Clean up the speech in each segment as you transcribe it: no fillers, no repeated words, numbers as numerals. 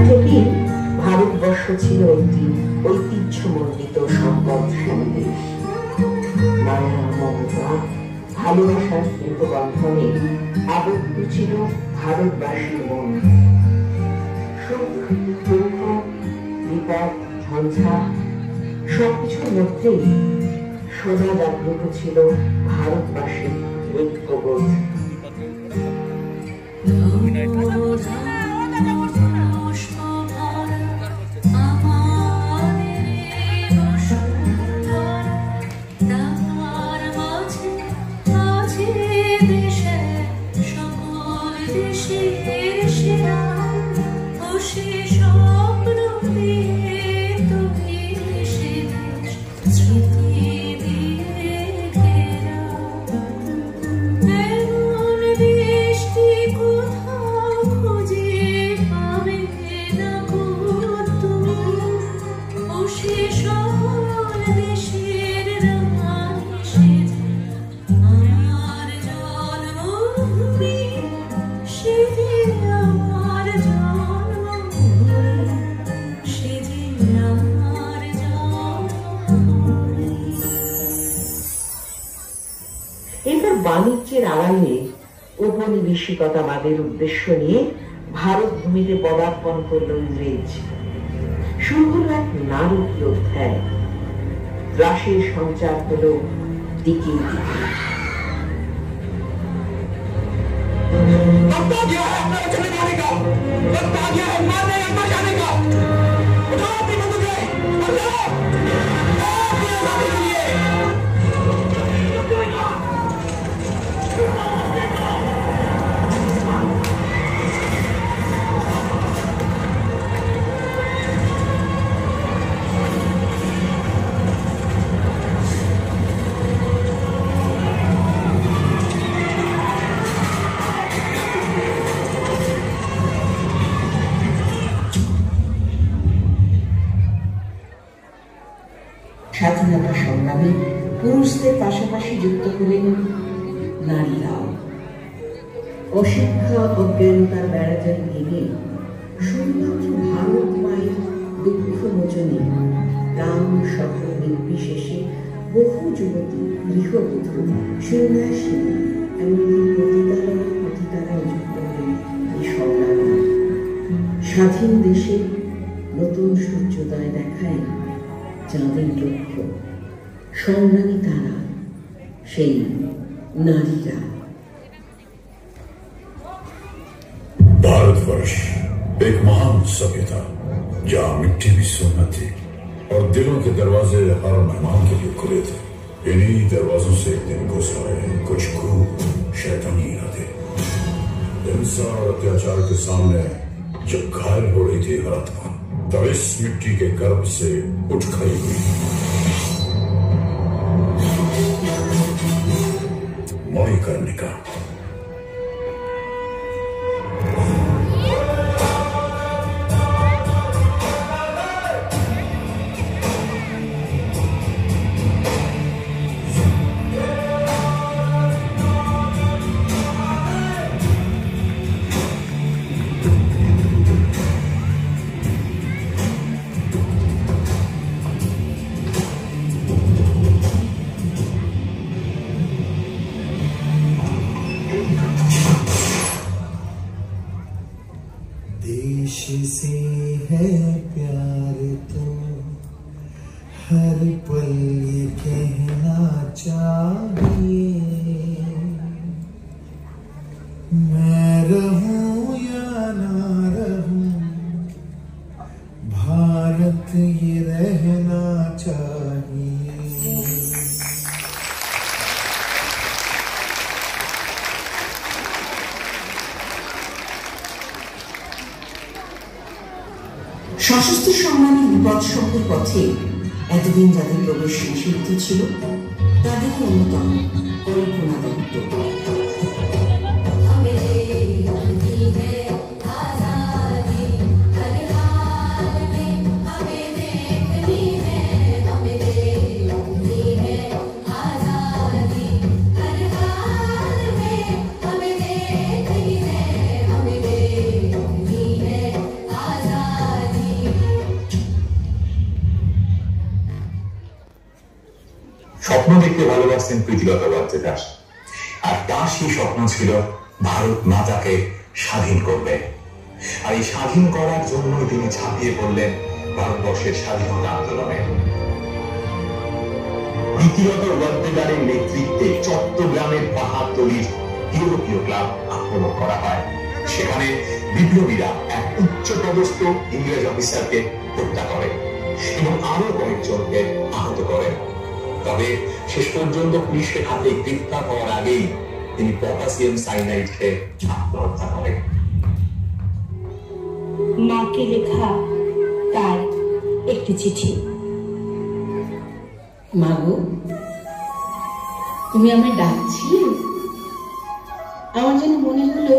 থেকেই ভারতবর্ষ ছিল একটি ঐতিহ্যমণ্ডিত সম্পদশালী দেশ। মায়া, মমতা, ভালোবাসার বন্ধনে আবদ্ধ ছিল ভারতবাসীর মন। সুখ, দুঃখ, বিপদ, ঝঞ্ঝা সবকিছুর মধ্যেই সদা জাগ্রত ছিল ভারতবাসীর ঐক্যবোধ। বাণিজ্যের আড়ালে উপনিবেশিকতাবাদের উদ্দেশ্য নিয়ে ভারত ভূমিতে পদার্পণ করল ইংরেজ। শুরু হল এক নারকীয় অধ্যায়। ত্রাসের সঞ্চার হল দিকে স্বাধীনতা সংগ্রামে পুরুষদের পাশাপাশি যুক্ত হলেন নারীরাও। অশিক্ষা অজ্ঞানতার বেড়াজাল ভেঙে শুধুমাত্র ভারত মায়ের দুঃখ মোচনে গ্রাম শহর নির্বিশেষে বহু যুবতী, গৃহবধূ, সন্ন্যাসী এমনকি পতিতারাও যুক্ত হলেন এই সংগ্রামে। স্বাধীন দেশে নতুন সূর্যোদয় দেখায় চাঁদের লক্ষ্য। সংগ্রামী তারা, সেই নারীরা। भारतवर्ष एक महान सभ्यता जहाँ मिट्टी भी सोना थी और दिलों के दरवाजे हर मेहमान के लिए खुले थे। इन्हीं दरवाजों से एक दिन घुस आए कुछ खूब शैतानी इरादे। हिंसा और अत्याचार के सामने जब घायल हो रही थी हर आत्मा, तब इस मिट्टी के गर्भ से उठ खड़ी हुई मणिकर्णिका। देश से है प्यार तो हर पल ये कहना चाहिए, मैं रहूं या ना रहूं भारत ये रहना चाहिए। সশস্ত্র সংগ্রামী বিপদসঙ্গের পথে এতদিন যাদের প্রবেশ নিষিদ্ধ ছিল তাদের অন্যতম কল্পনা দত্ত। দেখতে ভালোবাসতেন প্রীতিলতা বন্দ্যোপাধ্যায়, আর তার সেই স্বপ্ন ছিল ভারত মাতাকে স্বাধীন করবে। আর এই স্বাধীন করার জন্য তিনি ঝাঁপিয়ে পড়লেন ভারতবর্ষের স্বাধীনতা আন্দোলনে। প্রীতিলতা বন্দ্যোপাধ্যায়ের নেতৃত্বে চট্টগ্রামের পাহাড়তলির ইউরোপীয় ক্লাব আক্রমণ করা হয়। সেখানে বিপ্লবীরা এক উচ্চপদস্থ ইংরেজ অফিসারকে হত্যা করে এবং আরো কয়েকজনকে আহত করেন। তবে শেষ পর্যন্ত পুলিশের হাতে গ্রেফতার হওয়ার আগেই তিনি পটাশিয়াম সাইনাইড খেয়ে আত্মহত্যা করেন। মাকে লেখা তার একটি চিঠি। মাগো, তুমি আমায় ডাকছিলে? আমার যেন মনে হলো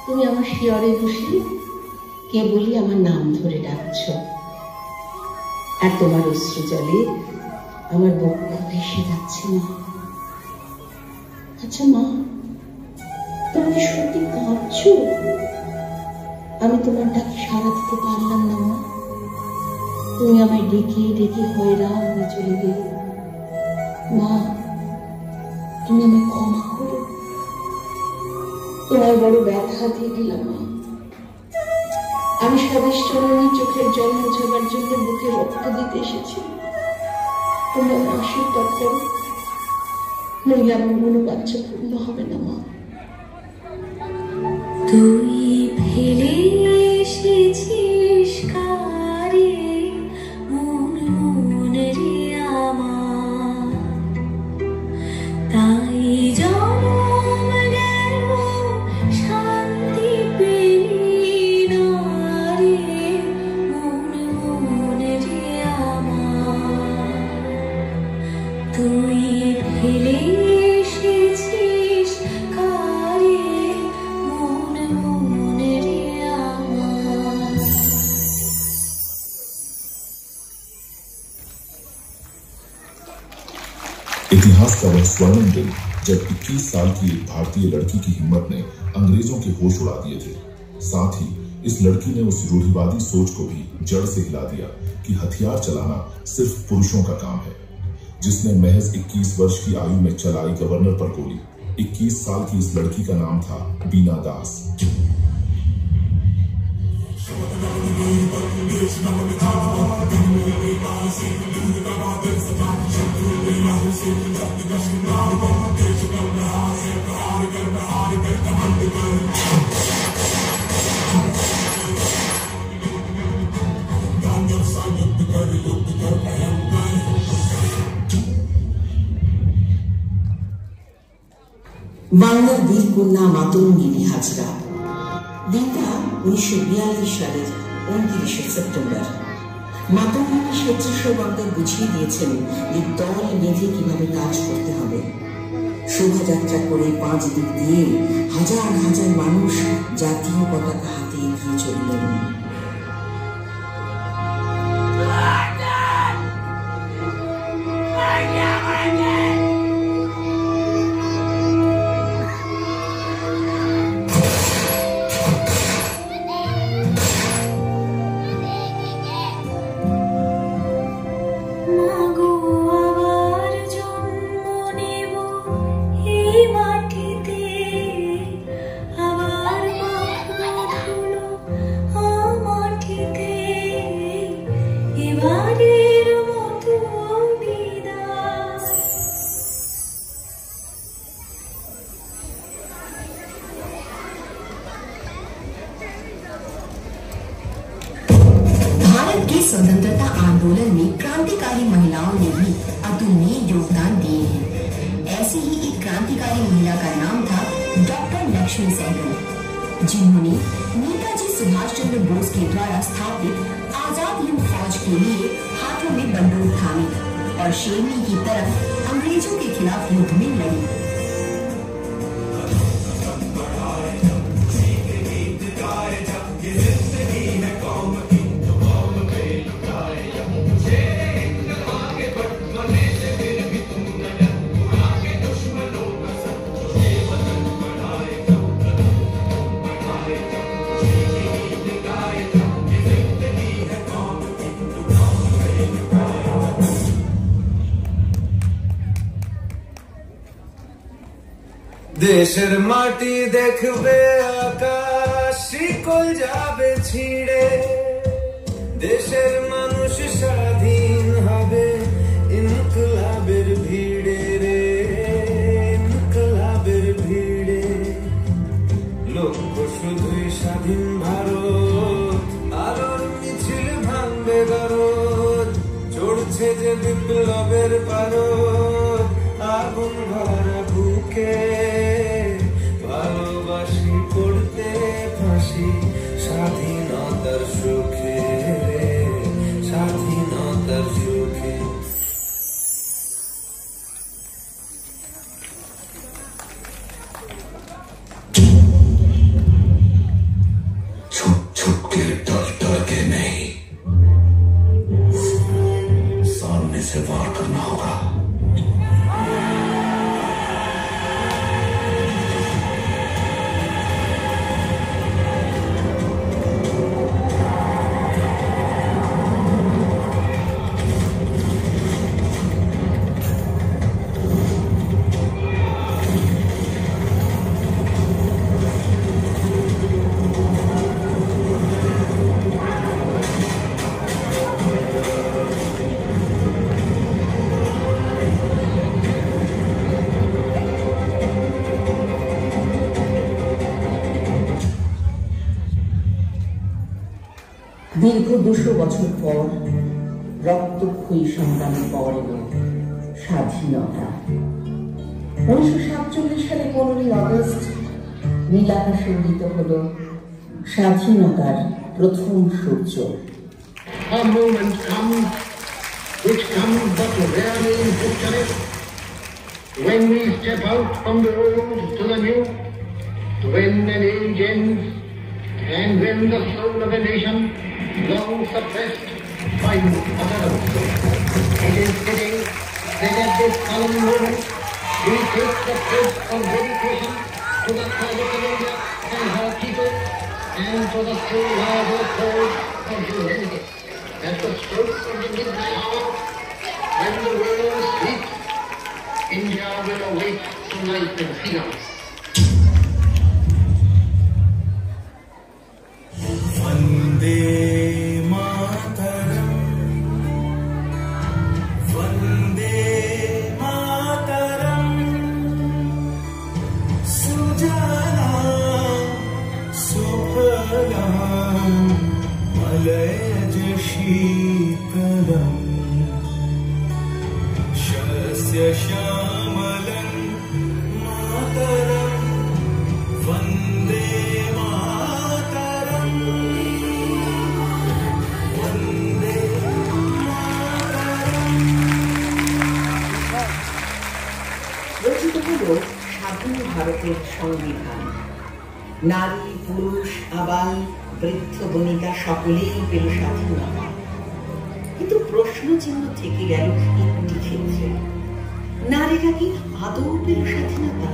তুমি আমার শিয়রে বসে কেবলই আমার নাম ধরে ডাকছ, আর তোমার অশ্রু জলে আমার বক্ষ ভেসে যাচ্ছে। মা, আচ্ছা মা, তুমি কি সত্যি কাঁদছ? আমি তোমার ডাকে সাড়া দিতে পারলাম না মা। তুমি আমায় ডেকে ডেকে হয়রান হয়ে চলে গেলে। মা, তুমি আমায় ক্ষমা করো, তোমার বড় ব্যথা দিয়ে দিলাম মা। আমি স্বাদিষ্টরণী চোখের জল মোছাবার জন্য বুকে রক্ত দিতে এসেছি। তুমি আমার আশীর্বাদ করো, নইলে আমার মনোবাঞ্ছা পূর্ণ হবে না মা। তুই ফেলে এসেছিস কারে মন মন রে আমার, তাই জন্ম গেল শান্তি পেলি না রে মন মন রে আমার। তুই ফেলে এসেছিস কারে মন মন রে আমার। इतिहास का वह स्वर्णिम दिन जब 21 साल की एक भारतीय लड़की की हिम्मत ने अंग्रेजों के होश उड़ा दिए थे। साथ ही इस लड़की ने उस रूढ़िवादी सोच को भी जड़ से हिला दिया कि हथियार चलाना सिर्फ पुरुषों का काम है। जिसने महज 21 वर्ष की आयु में चलाई गवर्नर पर गोली। 21 साल की इस लड़की का नाम था बीना दास। বাংলার বীর কন্যা মাতঙ্গিনী হাজরা। দিনটা 1942 সালের 29 সেপ্টেম্বর। মাতঙ্গিনী স্বেচ্ছাসেবকদের বুঝিয়ে দিয়েছেন যে দল বেঁধে কিভাবে কাজ করতে হবে। শোভাযাত্রা করে 5 দিক দিয়ে হাজার হাজার মানুষ জাতীয় পতাকা হাতে এগিয়ে চললেন। स्वतंत्रता आंदोलन में क्रांतिकारी महिलाओं ने भी अतुलनीय योगदान दिए हैं। ऐसी ही एक क्रांतिकारी महिला का नाम था डॉक्टर लक्ष्मी सहगल, जिन्होंने नेताजी सुभाष चंद्र बोस के द्वारा स्थापित आजाद हिंद फौज के लिए हाथों में बंदूक थामी और शेरनी की तरफ अंग्रेजों के खिलाफ युद्ध में लड़ी। দেশের মাটি দেখবে আকাশ শিকল যাবে ছিঁড়ে, দেশের মানুষ স্বাধীন হবে ইনকলাবের ভিড়ে রে, ইনকলাবের ভিড়ে। লক্ষ্য শুধুই স্বাধীন ভারত, আলোর মিছিল ভাঙবে গরদ, চড়ছে যে বিপ্লবের পারদ, আগুন ভরা বুকে ভালোবাসি পড়তে ফাঁসি স্বাধীনতার সুখে, স্বাধীনতার সুখে। छुप छुप के डर डर के नहीं, सामने से वार करना होगा। দীর্ঘ 200 বছর পর রক্তক্ষয়ী সংগ্রামের পর এলো স্বাধীনতা। 1947 সালে 15ই আগস্ট নীল আকাশে উদিত হলো স্বাধীনতার প্রথম সূর্য। A moment comes, which comes but rarely in history, when we step out from the old to the new, when an age ends, and when the soul of a nation, long suppressed, finds utterance. It is fitting that at this solemn moment we take the pledge of dedication to the cause of India and her people, and to the still larger cause of humanity. At the stroke of the midnight hour, when the world sleeps, India will awake to life and freedom. Vande Mataram, Vande Mataram, सुजलां सुफलां मलयज शीतलम्, शस्य श्यामलं मातरं, वंदे मातरम, वंदे मातरम। রচিত হল স্বাধীন ভারতের সংবিধান। নারী, পুরুষ, আবাল, বৃদ্ধ, বনিতা সকলেই পেল স্বাধীনতা। কিন্তু প্রশ্ন চিহ্ন থেকে গেল একটি ক্ষেত্রে, নারীরা কি আদৌ পেল স্বাধীনতা?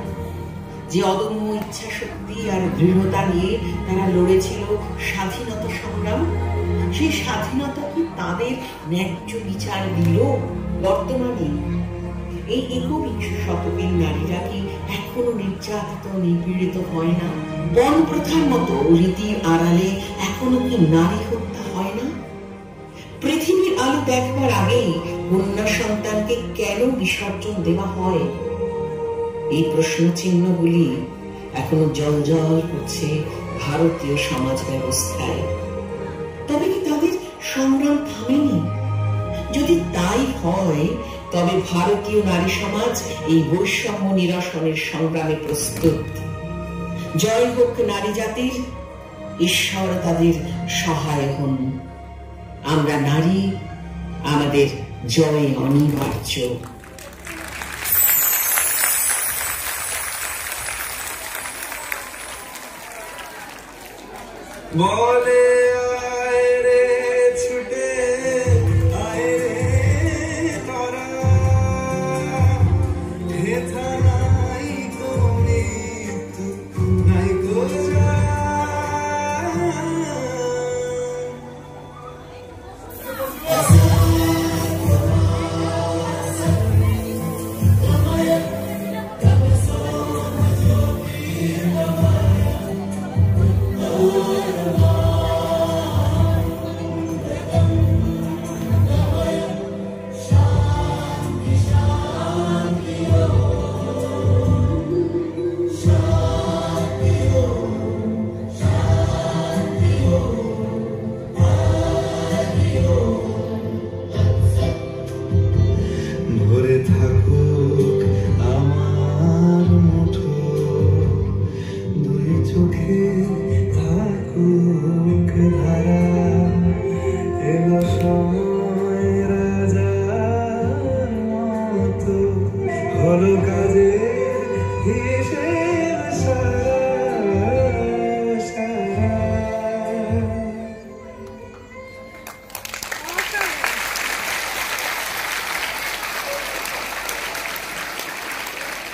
যে অদম্য ইচ্ছা শক্তি আর দৃঢ়তা নিয়ে তারা লড়েছিল স্বাধীনতা সংগ্রাম, সেই স্বাধীনতা কি তাদের ন্যায্য বিচার দিল বর্তমানে? এই একবিংশ শতকের নারীরা কি এখনো নির্যাতিত, নিপীড়িত হয় না? বন প্রথার মতো রীতির আড়ালে এখনো কি নারী হত্যা হয় না? পৃথিবীর আলো দেখবার আগেই কন্যা সন্তানকে কেন বিসর্জন দেওয়া হয়? এই প্রশ্ন চিহ্নগুলি এখনো জলজল করছে ভারতীয় সমাজ ব্যবস্থায়। তবে কি তাদের সংগ্রাম থামেনি? যদি তাই হয়, তবে ভারতীয় নারী সমাজ এই বৈষম্য নিরসনের সংগ্রামে প্রস্তুত। জয় হোক নারী জাতির, ঈশ্বর তাদের সহায় হন। আমরা নারী, আমাদের জয় অনিবার্য। बोले